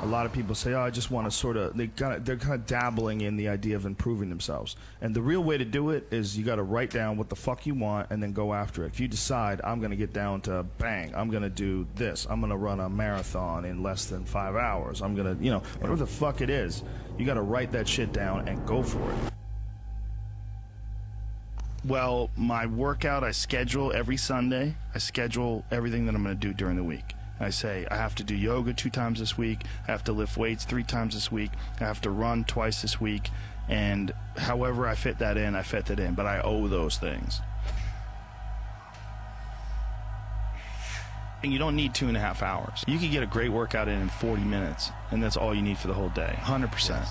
A lot of people say, oh, I just want to sort of, they're kind of dabbling in the idea of improving themselves. And the real way to do it is you got to write down what the fuck you want and then go after it. If you decide, I'm going to get down to bang, I'm going to do this, I'm going to run a marathon in less than 5 hours, I'm going to, you know, whatever the fuck it is, you got to write that shit down and go for it. Well, my workout I schedule every Sunday. I schedule everything that I'm going to do during the week. I say I have to do yoga 2 times this week, I have to lift weights 3 times this week, I have to run twice this week, and however I fit that in, I fit that in, but I owe those things. And you don't need 2.5 hours. You can get a great workout in 40 minutes, and that's all you need for the whole day, 100%. Yes.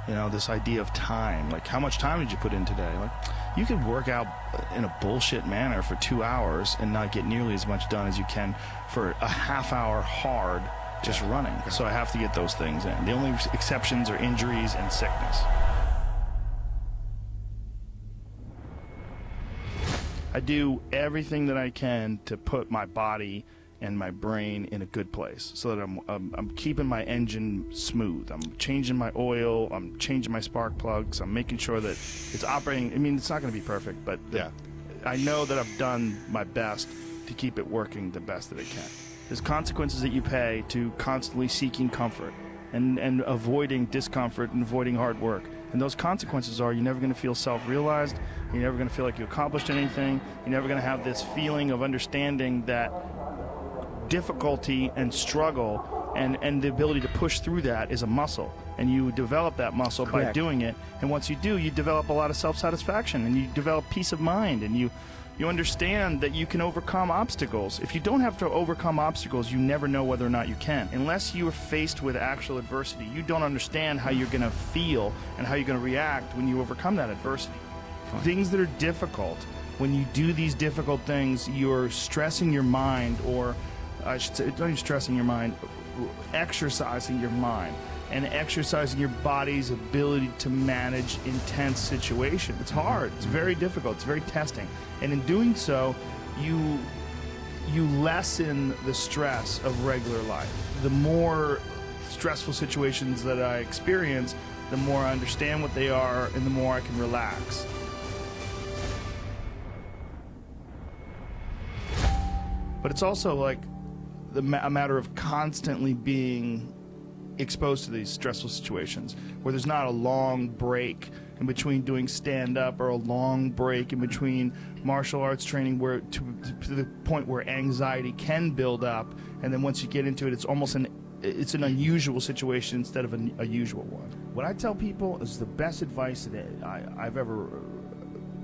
You know, this idea of time, like how much time did you put in today? Like, you could work out in a bullshit manner for 2 hours and not get nearly as much done as you can for a half hour hard just running. So I have to get those things in. The only exceptions are injuries and sickness. I do everything that I can to put my body and my brain in a good place so that I'm keeping my engine smooth. I'm changing my oil, I'm changing my spark plugs, I'm making sure that it's operating. I mean, it's not going to be perfect, but I know that I've done my best to keep it working the best that it can. There's consequences that you pay to constantly seeking comfort and avoiding discomfort and avoiding hard work. And those consequences are you're never going to feel self-realized, you're never going to feel like you accomplished anything, you're never going to have this feeling of understanding that difficulty and struggle and the ability to push through that is a muscle, and you develop that muscle by doing it. And once you do, you develop a lot of self-satisfaction, and you develop peace of mind, and you understand that you can overcome obstacles. If you don't have to overcome obstacles, you never know whether or not you can. Unless you are faced with actual adversity, you don't understand how you're going to feel and how you're going to react when you overcome that adversity. Things that are difficult, when you do these difficult things, you're stressing your mind, or I should say, not even stressing your mind, exercising your mind and exercising your body's ability to manage intense situations. It's hard. It's very difficult. It's very testing. And in doing so, you lessen the stress of regular life. The more stressful situations that I experience, the more I understand what they are and the more I can relax. But it's also like a matter of constantly being exposed to these stressful situations where there's not a long break in between doing stand-up or a long break in between martial arts training where to the point where anxiety can build up, and then once you get into it, it's almost an unusual situation instead of a usual one. What I tell people is the best advice that I've ever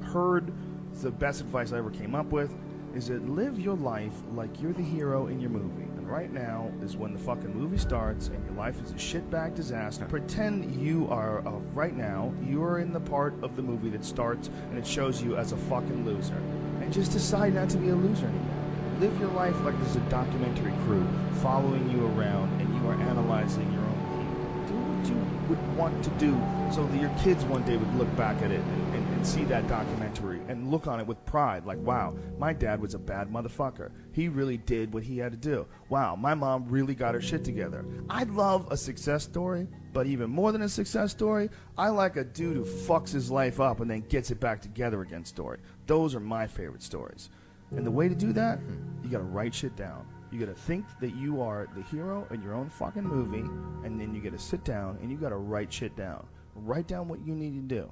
heard, the best advice I ever came up with, is that live your life like you're the hero in your movie. And right now is when the fucking movie starts and your life is a shitbag disaster. Pretend you are, right now, you are in the part of the movie that starts and it shows you as a fucking loser. And just decide not to be a loser anymore. Live your life like there's a documentary crew following you around and you are analyzing your own behavior. Do what you would want to do so that your kids one day would look back at it and see that documentary and look on it with pride, like, wow, my dad was a bad motherfucker. He really did what he had to do. Wow, my mom really got her shit together. I love a success story, but even more than a success story, I like a dude who fucks his life up and then gets it back together again story. Those are my favorite stories. And the way to do that, you gotta write shit down. You gotta think that you are the hero in your own fucking movie, and then you gotta sit down and you gotta write shit down. Write down what you need to do.